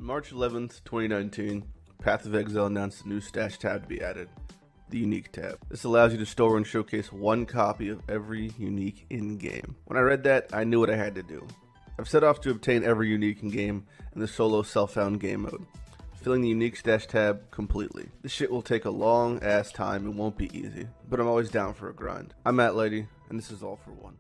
On March 11th, 2019, Path of Exile announced a new stash tab to be added, the Unique tab. This allows you to store and showcase one copy of every unique in-game. When I read that, I knew what I had to do. I've set off to obtain every unique in-game in the solo self-found game mode, filling the Unique stash tab completely. This shit will take a long ass time and won't be easy, but I'm always down for a grind. I'm Matt Lighty, and this is All for One.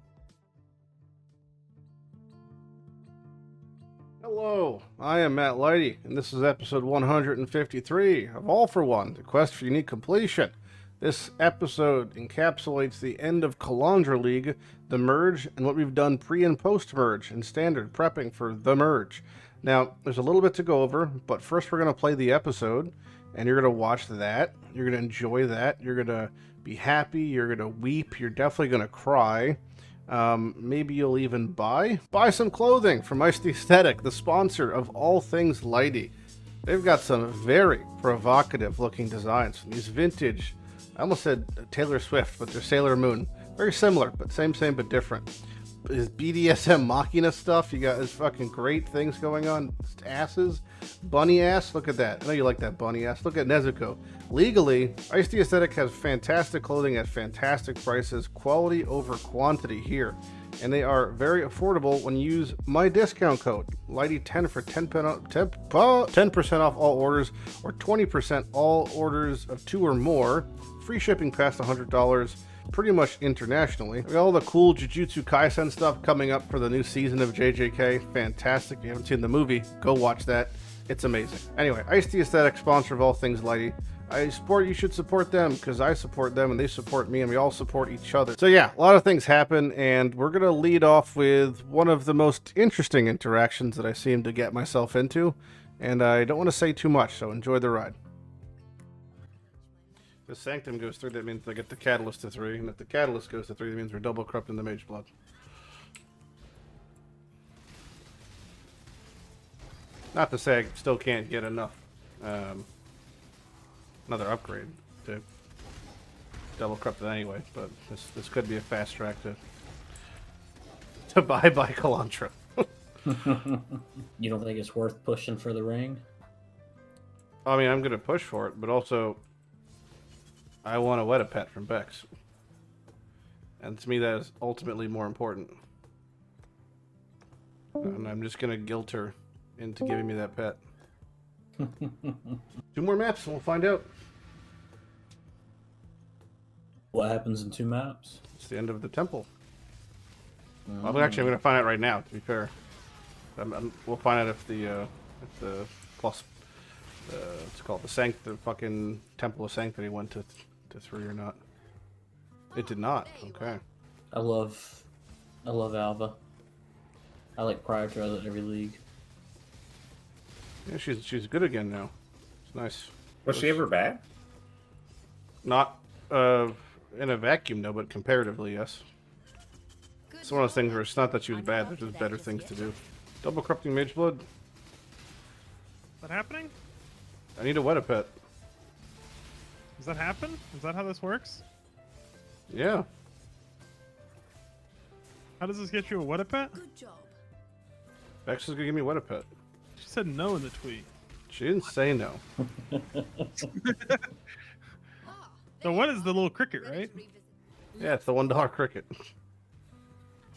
Hello, I am Matt Lighty, and this is episode 153 of All for One, the quest for unique completion. This episode encapsulates the end of Kalandra League, the merge, and what we've done pre- and post-merge and standard prepping for the merge. Now, there's a little bit to go over, but first we're going to play the episode, and you're going to watch that. You're going to enjoy that. You're going to be happy. You're going to weep. You're definitely going to cry. Maybe you'll even buy some clothing from Ice the Aesthetic, the sponsor of all things Lighty. They've got some very provocative looking designs. These vintage, I almost said Taylor Swift, but they're Sailor Moon. Very similar, but same but different. His BDSM Machina stuff, you got his fucking great things going on. Asses, bunny ass, look at that. I know you like that bunny ass. Look at Nezuko. Legally, Ice the Aesthetic has fantastic clothing at fantastic prices, quality over quantity here. And they are very affordable when you use my discount code, Lighty10 for 10% off all orders, or 20% all orders of 2 or more. Free shipping past $100. Pretty much internationally. We got all the cool Jujutsu Kaisen stuff coming up for the new season of JJK. Fantastic. If you haven't seen the movie, go watch that. It's amazing. Anyway, Ice the Aesthetic, sponsor of all things Lighty. You should support them because I support them and they support me and we all support each other. So yeah, a lot of things happen and we're going to lead off with one of the most interesting interactions that I seem to get myself into. And I don't want to say too much, so enjoy the ride. The Sanctum goes 3, that means they get the Catalyst to 3, and if the Catalyst goes to 3, that means we're double corrupting the Mage Blood. Not to say I still can't get enough, another upgrade to double corrupt it anyway, but this could be a fast track to buy Kalandra. You don't think it's worth pushing for the ring? I mean, I'm going to push for it, but also I want a Weta Pet from Bex. And to me, that is ultimately more important. And I'm just going to guilt her into giving me that pet. 2 more maps and we'll find out. What happens in 2 maps? It's the end of the temple. Well, actually, I'm going to find out right now, to be fair. We'll find out if the plus, it's called the fucking Temple of Sanctity went to 3 or not. It did not. Okay. I love Alva. I like prioritize it every league. Yeah, she's good again now. It's nice. Was she ever bad? Not in a vacuum, no, but comparatively, yes. It's one of those things where it's not that she was bad, there's just better things to do. Double corrupting Mage Blood. Is that happening? I need a Weta Pet. Does that happen? Is that how this works? Yeah. How does this get you a Weta Pet? Good job. Bex is gonna give me a Weta Pet. She said no in the tweet. She didn't say no. So what is the little cricket, right? Yeah, it's the $1 cricket.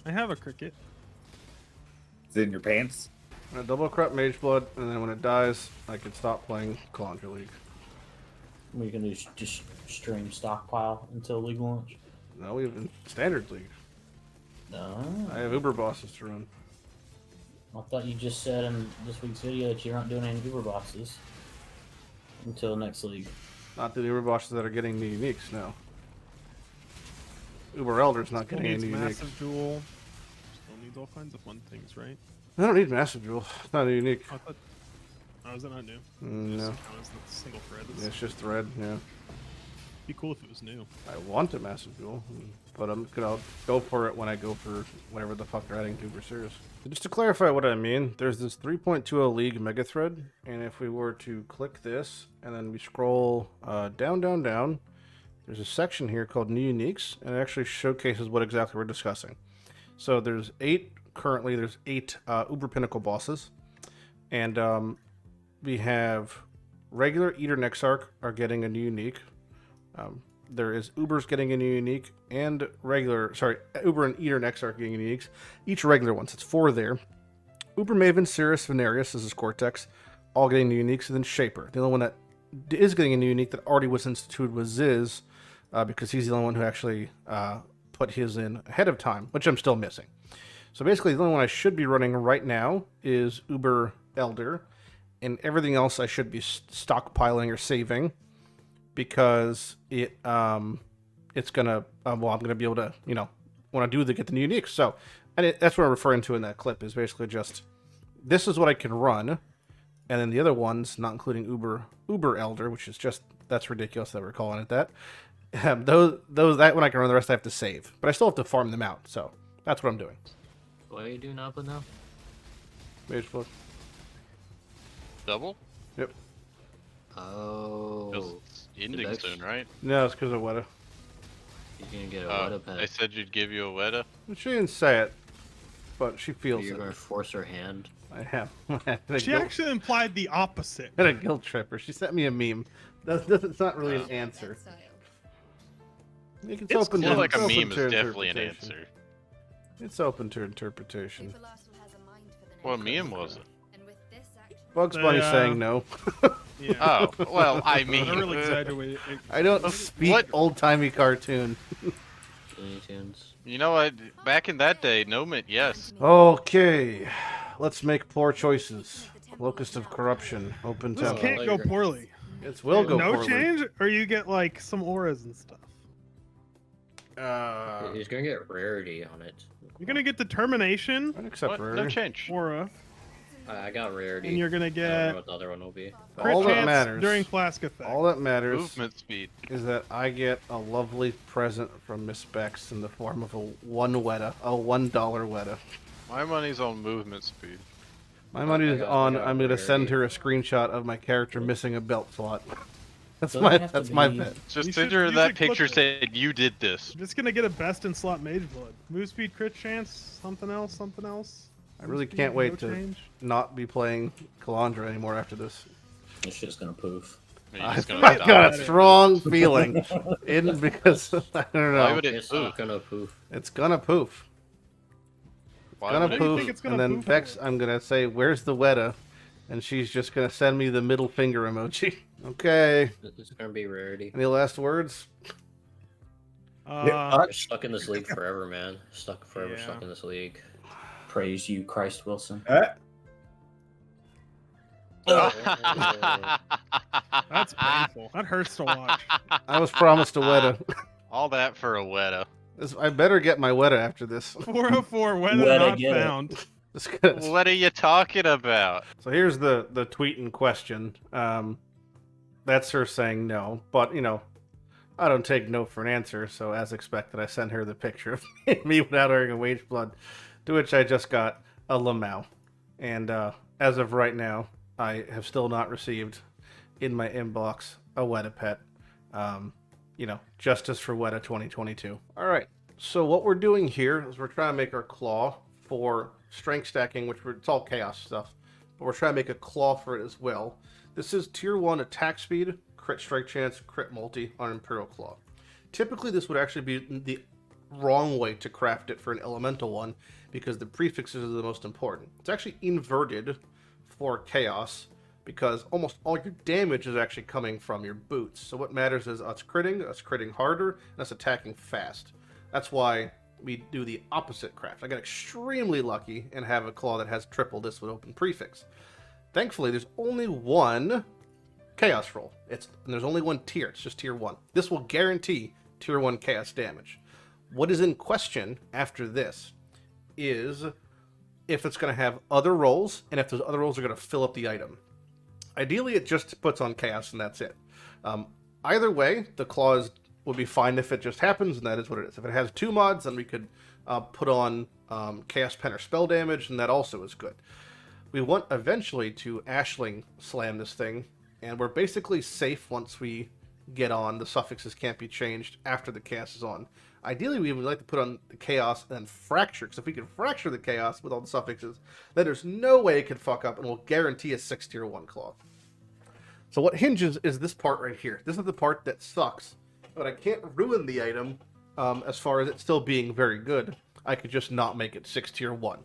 I have a cricket. Is it in your pants? I'm gonna double corrupt Mage Blood, and then when it dies, I can stop playing Kalandra League. We can just stream stockpile until league launch. No, we have in Standard League. No. I have Uber bosses to run. I thought you just said in this week's video that you're not doing any Uber boxes until next league. Not the Uber bosses that are getting me uniques, no. Uber Elder's not Still getting needs any uniques. massive jewel. Still needs all kinds of fun things, right? I don't need Massive Jewel. It's not a unique. I thought. Oh, is it not new? No. Just count as the single thread. Yeah, it's just thread, yeah. Be cool if it was new. I want a Massive Jewel, but I'm gonna go for it when I go for whatever the fuck they're adding to Uber Series. Just to clarify what I mean, there's this 3.20 League mega thread, and if we were to click this, and then we scroll down, there's a section here called New Uniques, and it actually showcases what exactly we're discussing. So there's 8 currently, there's 8 Uber Pinnacle bosses, and we have regular Eater and Exarch are getting a new unique. There is Uber's getting a new unique, and Uber and Eater and Exarch getting uniques. Each regular ones. It's 4 there. Uber Maven, Cirrus, Venarius, this is Cortex, all getting new uniques, and then Shaper. The only one that is getting a new unique that already was instituted was Ziz, because he's the only one who actually put his in ahead of time, which I'm still missing. So basically, the only one I should be running right now is Uber Elder, and everything else I should be stockpiling or saving, because it's gonna I'm gonna be able to when I do get the new uniques. So that's what I'm referring to in that clip, is basically just this is what I can run, and then the other ones, not including Uber Elder, which is just that's ridiculous that we're calling it that. That one I can run, the rest I have to save, but I still have to farm them out. So that's what I'm doing. What are you doing up now? Mage Blood. Double? Yep. Oh. It's ending soon, right? No, it's because of Weta. He's gonna get a Weta pet. I said you'd give you a Weta. She didn't say it, but she feels You're it. gonna force her hand. I have. She actually implied the opposite. had a guilt tripper. She sent me a meme. It's not really an answer. It's open More to, like a open meme to is definitely an interpretation. answer. It's open to interpretation. What meme was it? Bugs Bunny They, saying no. Yeah. Oh, well, I I mean... really exaggerated. I don't speak What? old-timey cartoon. Looney Tunes. You know what? Back in that day, no meant yes. Okay, let's make poor choices. Locust of Corruption, open This temple. can't go poorly. It will go No poorly. change, or you get like some auras and stuff. He's gonna get rarity on it. You're gonna get determination, I'd accept What? No rarity. change. aura, I got rarity. and you're gonna I don't know get what the other one will be. crit All that chance matters. during flask effect. All that matters Movement speed. is that I get a lovely present from Miss Bex in the form of a $1 Weta. My money's on movement speed. My money is I on. got I'm gonna send rarity. her a screenshot of my character missing a belt slot. That's Doesn't my. have to That's my be- bet. Just You send should- her you that should clip picture it. saying you did this. I'm just gonna get a best in slot mage blood. Move speed, crit chance, something else. I really Move can't speed, wait no to change. not be playing Kalandra anymore after this. This shit's gonna poof. You're I've just gonna got stop. a strong feeling, because I don't Why know. would it It's poof? not gonna poof. It's gonna poof. Why Gonna would it do you poof, think it's gonna and then poof Bex, for? I'm gonna say, "Where's the Weta?" And she's just gonna send me the middle finger emoji. Okay. It's gonna be rarity. Any last words? You're stuck in this league forever, man. Stuck forever, Yeah. stuck in this league. Praise you, Christ Wilson. That's painful. That hurts to watch. I was promised a Weta. All that for a Weta. I better get my Weta after this. 404, whether Weta, not get it. found. Just gonna- What are you talking about? So here's the tweet in question. That's her saying no, but I don't take no for an answer. So as expected, I sent her the picture of me without wearing a wage blood, to which I just got a Lamau, and as of right now, I have still not received in my inbox a Weta pet. Justice for Weta 2022. All right. So what we're doing here is we're trying to make our claw for strength stacking, it's all chaos stuff, but we're trying to make a claw for it as well. This is tier 1 attack speed, crit strike chance, crit multi on Imperial Claw. Typically this would actually be the wrong way to craft it for an elemental one, because the prefixes are the most important. It's actually inverted for chaos, because almost all your damage is actually coming from your boots. So what matters is us critting harder, and us attacking fast. That's why we do the opposite craft. I got extremely lucky and have a claw that has triple this with open prefix. Thankfully, there's only one chaos roll. And there's only one tier. It's just tier 1. This will guarantee tier 1 chaos damage. What is in question after this is if it's going to have other rolls, and if those other rolls are going to fill up the item. Ideally, it just puts on chaos, and that's it. Either way, the claws would be fine if it just happens, and that is what it is. If it has 2 mods, then we could put on Chaos Pen or Spell Damage, and that also is good. We want eventually to Ashling slam this thing, and we're basically safe once we get on. The suffixes can't be changed after the cast is on. Ideally, we would like to put on the chaos and then fracture, because if we can fracture the chaos with all the suffixes, then there's no way it could fuck up, and we'll guarantee a 6 tier 1 claw. So what hinges is this part right here. This is the part that sucks, but I can't ruin the item as far as it still being very good. I could just not make it 6 tier 1.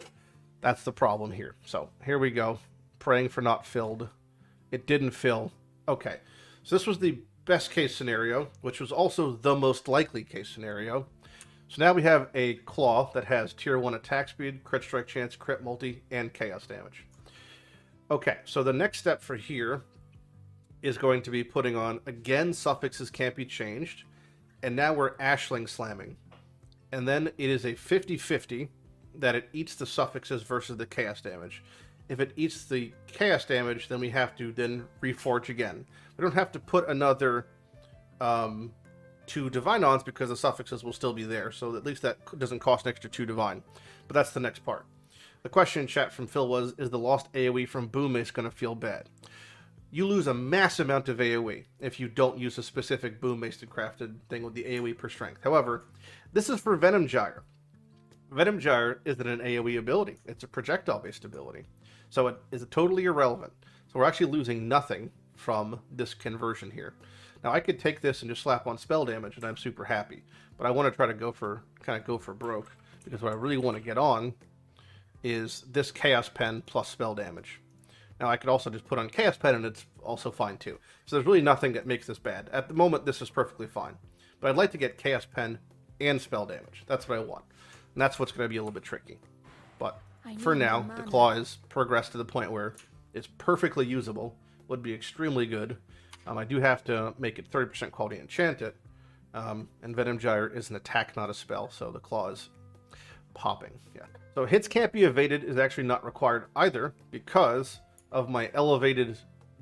That's the problem here. So here we go. Praying for not filled. It didn't fill. Okay. So this was the best case scenario, which was also the most likely case scenario. So now we have a claw that has tier 1 attack speed, crit strike chance, crit multi, and chaos damage. Okay, so the next step for here is going to be putting on, again, suffixes can't be changed, and now we're ashling slamming. And then it is a 50-50 that it eats the suffixes versus the chaos damage. If it eats the chaos damage, then we have to then reforge again. We don't have to put another 2 divine ons because the suffixes will still be there, so at least that doesn't cost an extra 2 divine. But that's the next part. The question in chat from Phil was, is the lost AoE from Boom Mace going to feel bad? You lose a mass amount of AoE if you don't use a specific Boom Mace crafted thing with the AoE per strength. However, this is for Venom Gyre. Venom Gyre isn't an AoE ability. It's a projectile-based ability. So it is totally irrelevant. So we're actually losing nothing from this conversion here. Now I could take this and just slap on spell damage and I'm super happy. But I want to try to go for broke, because what I really want to get on is this Chaos Pen plus spell damage. Now I could also just put on Chaos Pen and it's also fine too. So there's really nothing that makes this bad. At the moment this is perfectly fine. But I'd like to get Chaos Pen and spell damage. That's what I want. And that's what's going to be a little bit tricky. But for now, the claw is progressed to the point where it's perfectly usable. Would be extremely good. I do have to make it 30% quality enchant it. And Venom Gyre is an attack, not a spell, so the claw is popping. Yeah. So hits can't be evaded is actually not required either, because of my elevated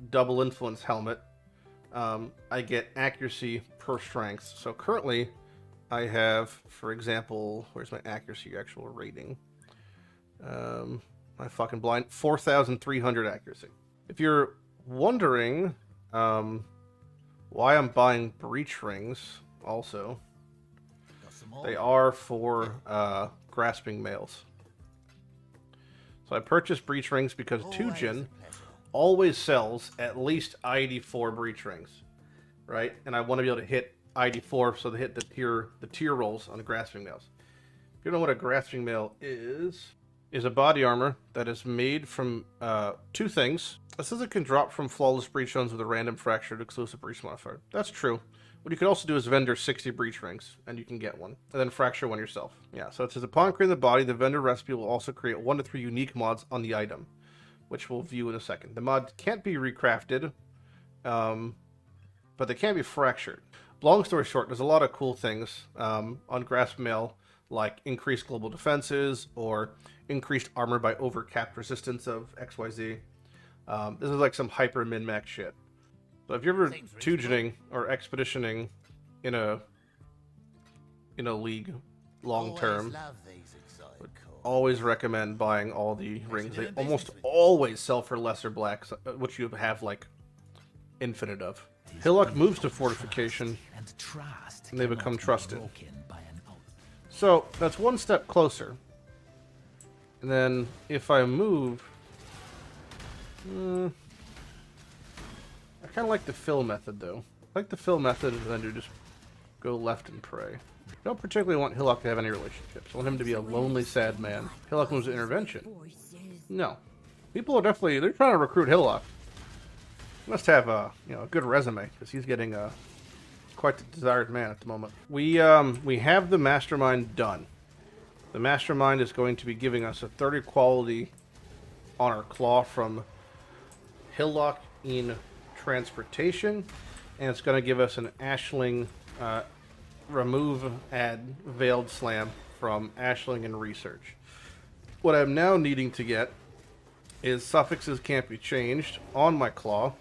double influence helmet. I get accuracy per strength. So currently I have, for example, where's my accuracy actual rating? My fucking blind, 4,300 accuracy. If you're wondering why I'm buying breach rings, also, they are for grasping males. So I purchased breach rings because Tujin always sells at least ID4 breach rings, right? And I want to be able to hit ID4 so they hit the tier rolls on the grasping males. If you don't know what a grasping male is a body armor that is made from 2 things. This says it can drop from flawless breach zones with a random fractured exclusive breach modifier. That's true. What you can also do is vendor 60 breach rings, and you can get one, and then fracture one yourself. Yeah, so it says upon creating the body, the vendor recipe will also create 1 to 3 unique mods on the item, which we'll view in a second. The mod can't be recrafted, but they can be fractured. Long story short, there's a lot of cool things on Grasp Mail, like increased global defenses or increased armor by overcapped resistance of XYZ. This is like some hyper min-max shit. So if you're ever tugening or expeditioning in a league long term, would always recommend buying all the rings. They almost always sell for lesser blacks, which you have like infinite of. Hillock moves to fortification, and they become trusted. So that's 1 step closer. And then if I move, I kind of like the fill method though. I like the fill method and then to just go left and pray. I don't particularly want Hillock to have any relationships. I want him to be a lonely, sad man. Hillock moves to intervention. No. People are definitely, they're trying to recruit Hillock. He must have a good resume, because he's getting quite the desired man at the moment. We have the Mastermind done. The Mastermind is going to be giving us a 30 quality on our claw from Hillock in transportation, and it's going to give us an Ashling remove add veiled slam from Ashling in research. What I'm now needing to get is suffixes can't be changed on my claw.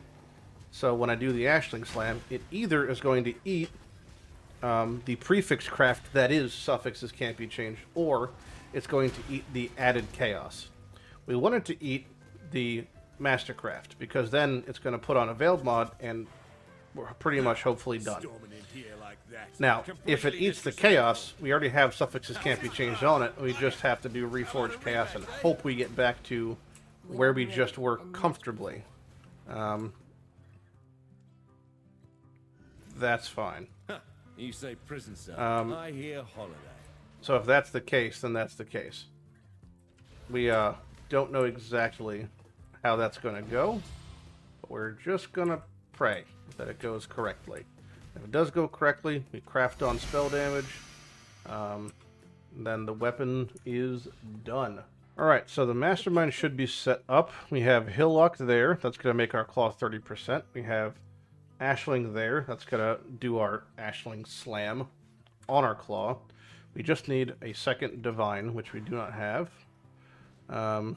So when I do the Ashling slam, it either is going to eat the prefix craft that is suffixes can't be changed, or it's going to eat the added chaos. We want it to eat the Mastercraft, because then it's going to put on a veiled mod and we're pretty much hopefully done. Now, if it eats the chaos, we already have suffixes can't be changed on it. We just have to do reforge chaos and hope we get back to where we just were comfortably. That's fine. You say prison cell. I hear holiday. So if that's the case, then that's the case. We don't know exactly how that's going to go, but we're just going to pray that it goes correctly. If it does go correctly, we craft on spell damage, then the weapon is done. Alright, so the Mastermind should be set up. We have Hillock there, that's going to make our claw 30%. We have Ashling there, that's going to do our Ashling slam on our claw. We just need a second Divine, which we do not have. I'm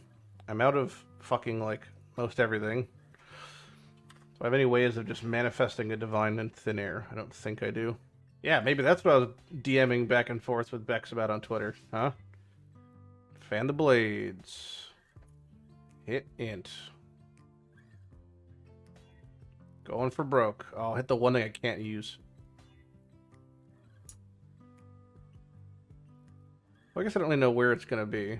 out of fucking, like, most everything. Do I have any ways of just manifesting a Divine in thin air? I don't think I do. Yeah, maybe that's what I was DMing back and forth with Bex about on Twitter, huh? Fan the blades. Hit int. Going for broke. I'll hit the one thing I can't use. Well, I guess I don't really know where it's going to be.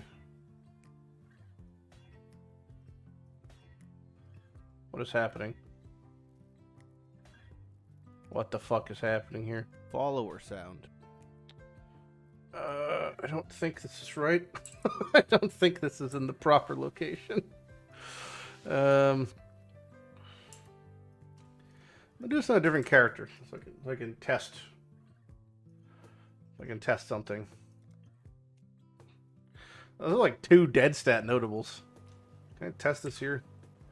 What is happening? What the fuck is happening here? Follower sound. I don't think this is right. I don't think this is in the proper location. I'm gonna do this on a different character, so I can test. I can test something. Those are like 2 dead stat notables. Can I test this here?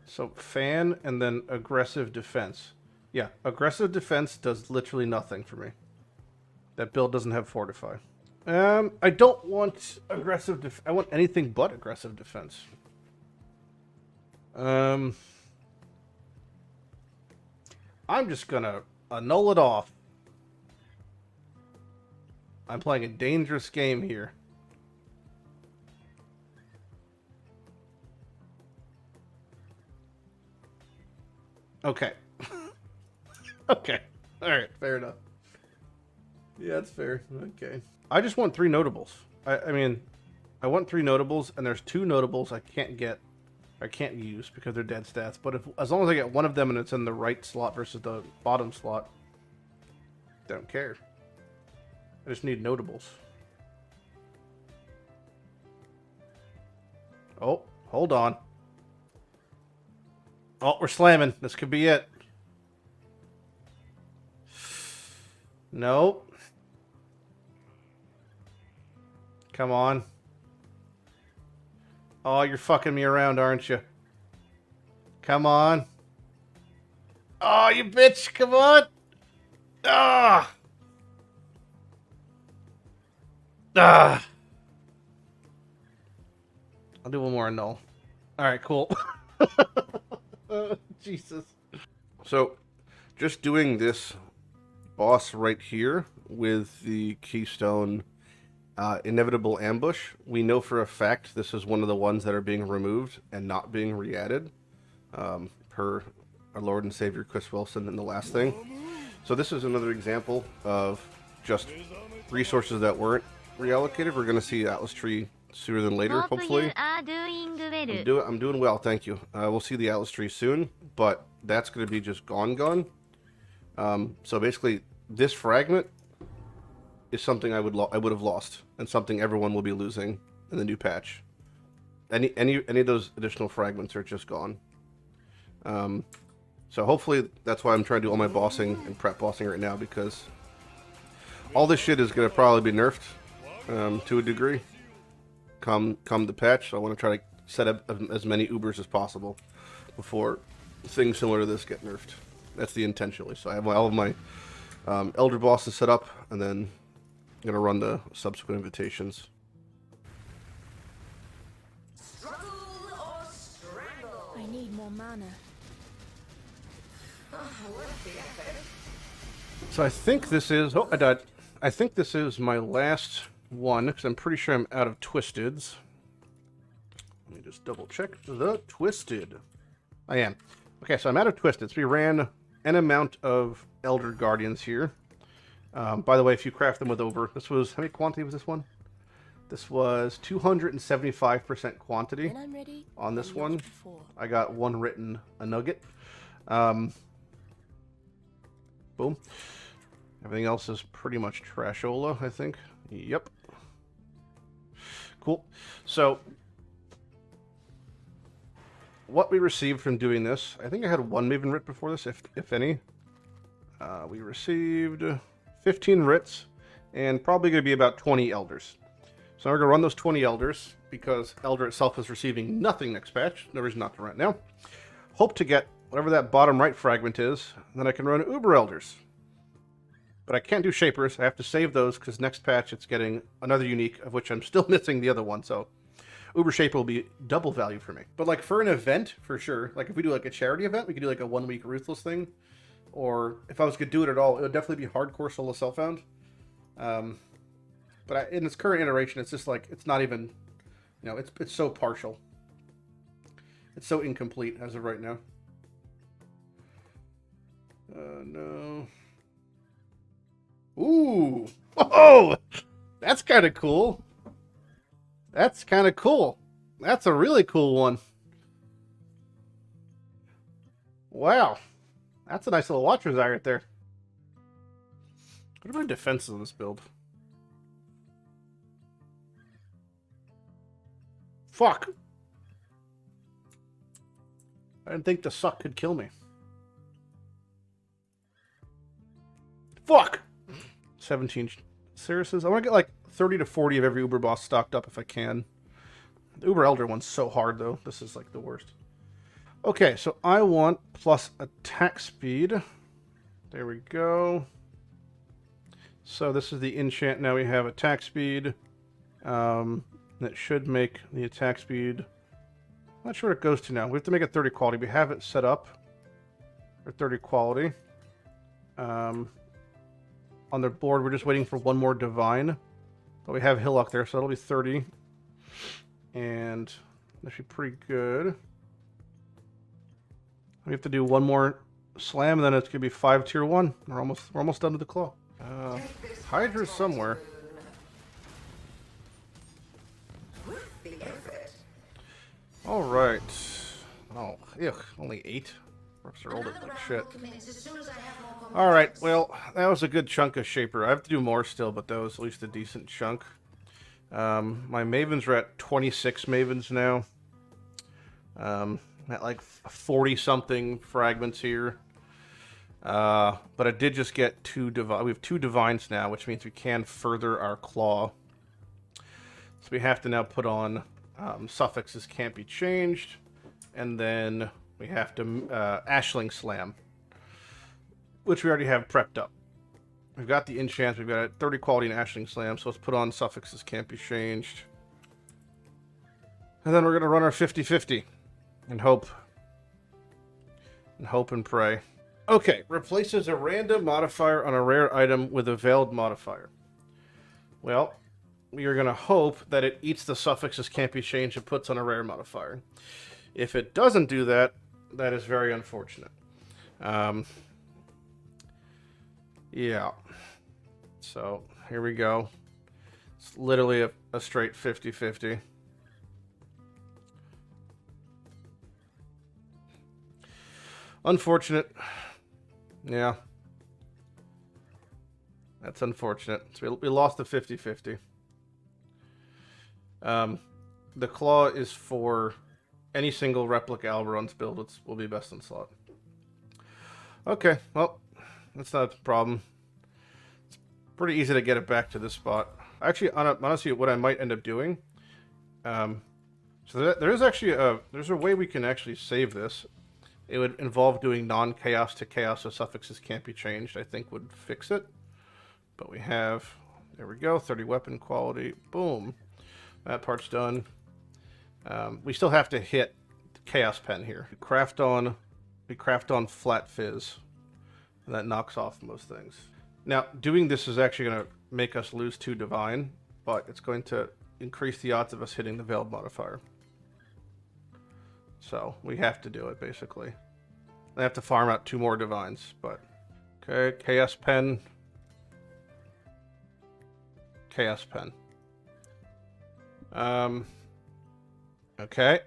So fan and then aggressive defense. Yeah, aggressive defense does literally nothing for me. That build doesn't have fortify. I don't want aggressive I want anything but aggressive defense. I'm just gonna annul it off. I'm playing a dangerous game here. Okay. Okay. Alright, fair enough. Yeah, that's fair. Okay. I just want 3 notables. I mean, I want 3 notables, and there's 2 notables I can't use because they're dead stats. But as long as I get one of them and it's in the right slot versus the bottom slot, I don't care. I just need notables. Oh, hold on. Oh, we're slamming. This could be it. Nope. Come on. Oh, you're fucking me around, aren't you? Come on. Oh, you bitch. Come on. Ah. Ah. I'll do one more annul. All right, cool. Jesus. So, just doing this boss right here with the Keystone Inevitable Ambush, we know for a fact this is one of the ones that are being removed and not being re-added, per our Lord and Savior Chris Wilson in the last thing. So this is another example of just resources that weren't reallocated. We're going to see Atlas Tree sooner than later, hopefully. I'm doing well, thank you. We'll see the Atlas Tree soon, but that's going to be just gone. So basically, this fragment is something I would have lost, and something everyone will be losing in the new patch. Any of those additional fragments are just gone. So hopefully that's why I'm trying to do all my bossing and prep bossing right now, because all this shit is going to probably be nerfed to a degree come the patch. So I want to try to set up as many Ubers as possible before things similar to this get nerfed. That's the intentionally. So I have all of my Elder bosses set up, and then I'm going to run the subsequent invitations. I need more mana. So I think this is... Oh, I died. I think this is my last one, because I'm pretty sure I'm out of Twisteds. Let me just double check the Twisted. I am. Okay, so I'm out of Twisteds. We ran an amount of Elder Guardians here. By the way, if you craft them with over, this was, how many quantity was this one? This was 275% quantity When I'm ready, on this I'm one. yours before. I got one written a nugget. Boom. Everything else is pretty much trashola, I think. Yep. Cool. So, what we received from doing this, I think I had one Maven Writ before this, if any. We received 15 Writs, and probably going to be about 20 Elders. So now we're going to run those 20 Elders, because Elder itself is receiving nothing next patch. No reason not to run it now. Hope to get whatever that bottom right fragment is, and then I can run Uber Elders. But I can't do Shapers. I have to save those, because next patch it's getting another unique, of which I'm still missing the other one, so Uber Shaper will be double value for me. But like for an event, for sure, like if we do like a charity event, we could do like a 1 week Ruthless thing. Or if I was going to do it at all, it would definitely be hardcore solo self-found. But in its current iteration, it's just like, it's not even, you know, it's so partial. It's so incomplete as of right now. No. Ooh. Oh! That's kind of cool. That's kind of cool. That's a really cool one. Wow. That's a nice little Watcher's Eye right there. What are my defenses on this build? Fuck. I didn't think the suck could kill me. Fuck! 17 Cirruses. I want to get like 30 to 40 of every Uber boss stocked up if I can. The Uber Elder one's so hard though. This is like the worst. Okay, so I want plus attack speed. There we go. So this is the enchant. Now we have attack speed. That should make the attack speed. I'm not sure what it goes to now. We have to make it 30 quality. We have it set up for 30 quality. On the board, we're just waiting for one more divine. But we have Hillock there, so that'll be 30. And that should be pretty good. We have to do one more slam, and then it's gonna be 5 tier 1. We're almost done with the claw. Hydra's somewhere. All right. Oh, ugh, only 8. Reps are old like shit. All right. Well, that was a good chunk of Shaper. I have to do more still, but that was at least a decent chunk. My Mavens are at 26 Mavens now. At like 40-something fragments here. But I did just get 2 divine. We have 2 divines now, which means we can further our claw. So we have to now put on suffixes can't be changed, and then we have to Ashling Slam, which we already have prepped up. We've got the enchants. We've got a 30 quality in Ashling Slam, so let's put on suffixes can't be changed. And then we're gonna run our 50-50. And hope and pray. Okay, replaces a random modifier on a rare item with a veiled modifier. Well, we are going to hope that it eats the suffixes can't be changed and puts on a rare modifier. If it doesn't do that, that is very unfortunate. Yeah. So, here we go. It's literally a straight 50-50. Unfortunate. Yeah. That's unfortunate. So we lost the 50-50. The claw is for any single replica Alberon's build. It will be best in slot. Okay, well, that's not a problem. It's pretty easy to get it back to this spot. Actually, honestly, what I might end up doing... so there is actually there's a way we can actually save this. It would involve doing non-chaos to chaos, so suffixes can't be changed. I think would fix it. But we have, there we go, 30 weapon quality. Boom. That part's done. We still have to hit Chaos Pen here. We craft on Flat Fizz. And that knocks off most things. Now, doing this is actually going to make us lose 2 Divine, but it's going to increase the odds of us hitting the Veiled modifier. So, we have to do it, basically. I have to farm out 2 more divines, but okay, Chaos Pen. Chaos Pen. Okay.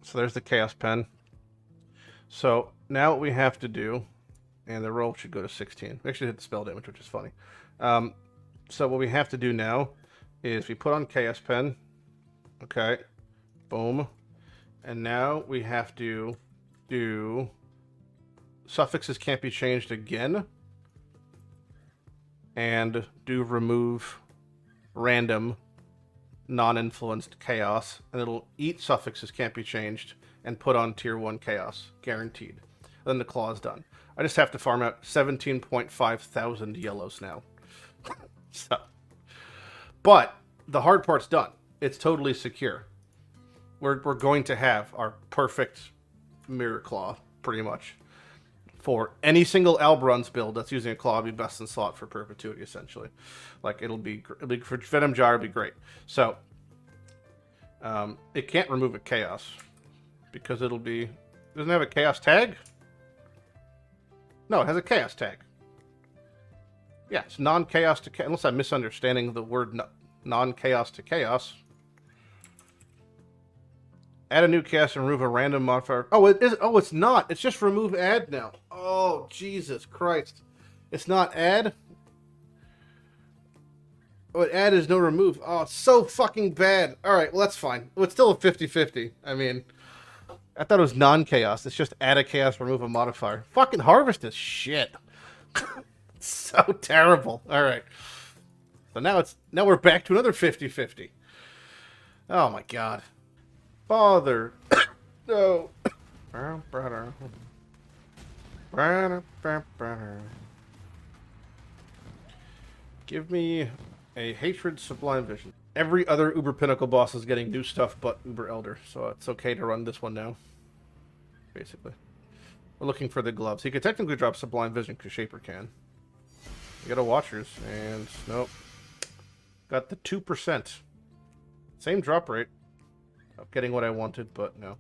So there's the Chaos Pen. So now what we have to do, and the roll should go to 16. We actually hit the spell damage, which is funny. So what we have to do now is we put on Chaos Pen. Okay. Boom. And now we have to do suffixes can't be changed again. And do remove random non-influenced chaos. And it'll eat suffixes can't be changed and put on tier 1 chaos. Guaranteed. Then the claw is done. I just have to farm out 17.5 thousand yellows now. So, but the hard part's done. It's totally secure. We're going to have our perfect mirror claw, pretty much. For any single Albrun's build that's using a claw, it'll be best in slot for perpetuity, essentially. Like, it'll be for Venom Jar, it'll be great. So, it can't remove a chaos. Because it'll be... Doesn't it have a chaos tag? No, it has a chaos tag. Yeah, it's non-chaos to chaos. Unless I'm misunderstanding the word non-chaos to chaos. Add a new chaos and remove a random modifier. Oh, it is. Oh, it's not. It's just remove add now. Oh, Jesus Christ. It's not add? Oh, add is no remove. Oh, it's so fucking bad. Alright, well, that's fine. Well, it's still a 50-50. I mean, I thought it was non-chaos. It's just add a chaos, remove a modifier. Fucking harvest is shit. It's so terrible. Alright. So now we're back to another 50-50. Oh my god. Father. No. Give me a hatred sublime vision. Every other Uber Pinnacle boss is getting new stuff but Uber Elder, so it's okay to run this one now. Basically. We're looking for the gloves. He could technically drop Sublime Vision because Shaper can. You got a Watchers, and nope. Got the 2%. Same drop rate. Of getting what I wanted, but no.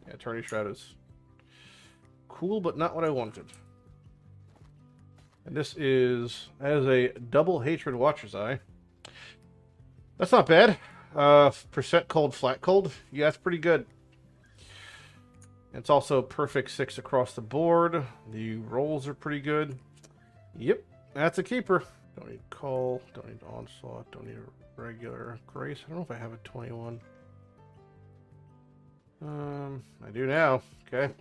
Yeah, Attorney Shroud is cool, but not what I wanted. And this is as a double Hatred Watcher's Eye. That's not bad. Percent cold, flat cold. Yeah, that's pretty good. It's also perfect 6 across the board. The rolls are pretty good. Yep, that's a keeper. Don't need Call, don't need Onslaught, don't need a regular Grace. I don't know if I have a 21. I do now. Okay.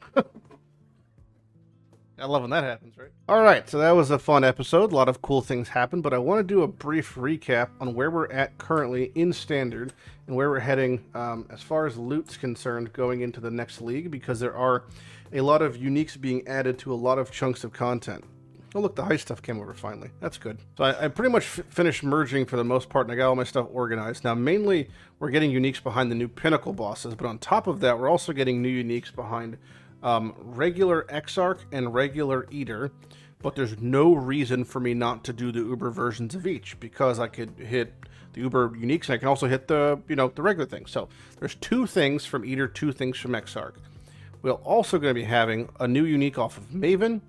I love when that happens, right? Alright, so that was a fun episode. A lot of cool things happened, but I want to do a brief recap on where we're at currently in Standard and where we're heading as far as loot's concerned going into the next league, because there are a lot of uniques being added to a lot of chunks of content. Oh look, the high stuff came over finally. That's good. So I pretty much finished merging for the most part, and I got all my stuff organized. Now mainly we're getting uniques behind the new Pinnacle bosses, but on top of that we're also getting new uniques behind regular Exarch and regular Eater, but there's no reason for me not to do the Uber versions of each, because I could hit the Uber uniques and I can also hit the, the regular thing. So there's 2 things from Eater, 2 things from Exarch. We're also going to be having a new unique off of Maven,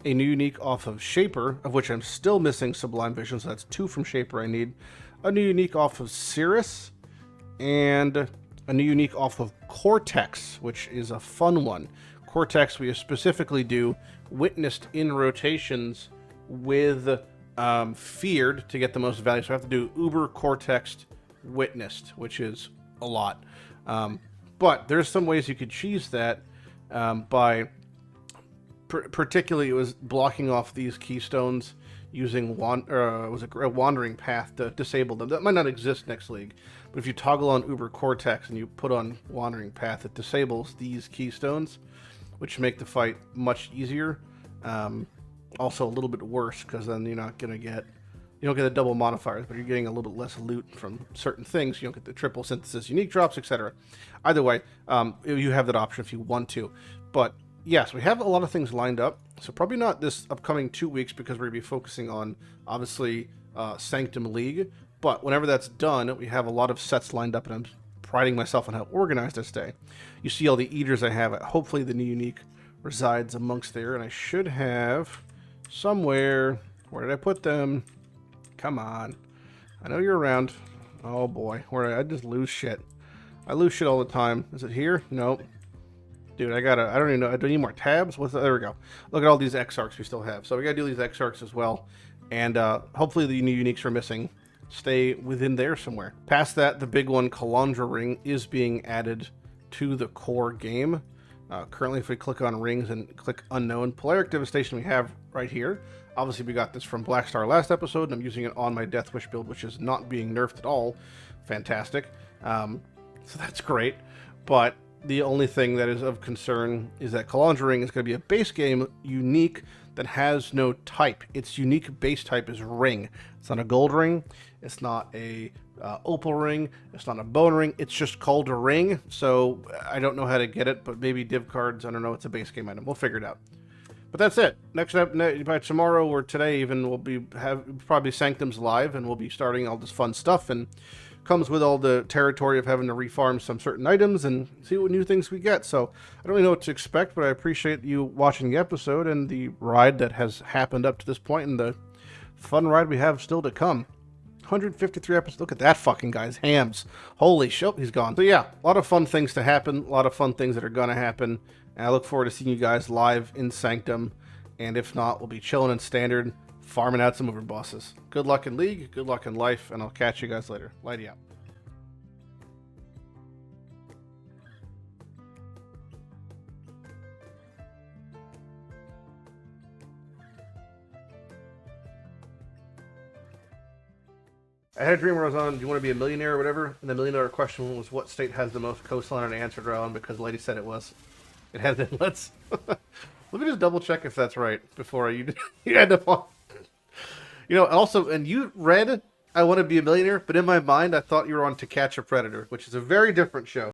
a new unique off of Shaper, of which I'm still missing Sublime Vision, so that's 2 from Shaper I need. A new unique off of Cirrus, and a new unique off of Cortex, which is a fun one. Cortex, we specifically do Witnessed in rotations with Feared to get the most value. So I have to do Uber Cortex Witnessed, which is a lot. But there's some ways you could cheese that by... particularly, it was blocking off these keystones using a wandering path to disable them. That might not exist next league, but if you toggle on Uber Cortex and you put on wandering path, it disables these keystones, which make the fight much easier. Also a little bit worse, because then you're not gonna get, you don't get the double modifiers, but you're getting a little bit less loot from certain things. You don't get the triple synthesis unique drops, etc. Either way, you have that option if you want to, but yes, we have a lot of things lined up, so probably not this upcoming 2 weeks, because we're going to be focusing on, obviously, Sanctum League, but whenever that's done, we have a lot of sets lined up, and I'm priding myself on how organized I stay. You see all the eaters I have. Hopefully the new unique resides amongst there, and I should have somewhere. Where did I put them? Come on. I know you're around. Oh boy, where I just lose shit. I lose shit all the time. Is it here? Nope. Dude, I don't even know. Do I need more tabs? There we go. Look at all these Exarchs we still have. So we gotta do these Exarchs as well. And hopefully the new uniques we're missing stay within there somewhere. Past that, the big one, Kalandra ring, is being added to the core game. Currently, if we click on rings and click unknown, Polaric Devastation we have right here. Obviously, we got this from Blackstar last episode, and I'm using it on my Death Wish build, which is not being nerfed at all. Fantastic. So that's great. But the only thing that is of concern is that Kalandra ring is going to be a base game unique that has no type. Its unique base type is ring. It's not a gold ring. It's not a opal ring. It's not a bone ring. It's just called a ring. So I don't know how to get it, but maybe div cards. I don't know. It's a base game item. We'll figure it out. But that's it. Next up, by tomorrow or today even, we'll have probably Sanctum's live, and we'll be starting all this fun stuff, and comes with all the territory of having to refarm some certain items and see what new things we get. So I don't really know what to expect, but I appreciate you watching the episode and the ride that has happened up to this point, and the fun ride we have still to come. 153 episodes. Look at that fucking guy's hams. Holy shit, he's gone. So yeah, a lot of fun things to happen, a lot of fun things that are gonna happen, and I look forward to seeing you guys live in Sanctum, and if not, we'll be chilling in Standard, farming out some overbosses. Good luck in League, good luck in life, and I'll catch you guys later. Lighty out. I had a dream where I was on, do you want to be a millionaire or whatever? And the $1 million question was, what state has the most coastline? And I answered around because the lady said it was. It has inlets. Let me just double check if that's right before you end up on. You know, also, and you read I Want to Be a Millionaire, but in my mind, I thought you were on To Catch a Predator, which is a very different show.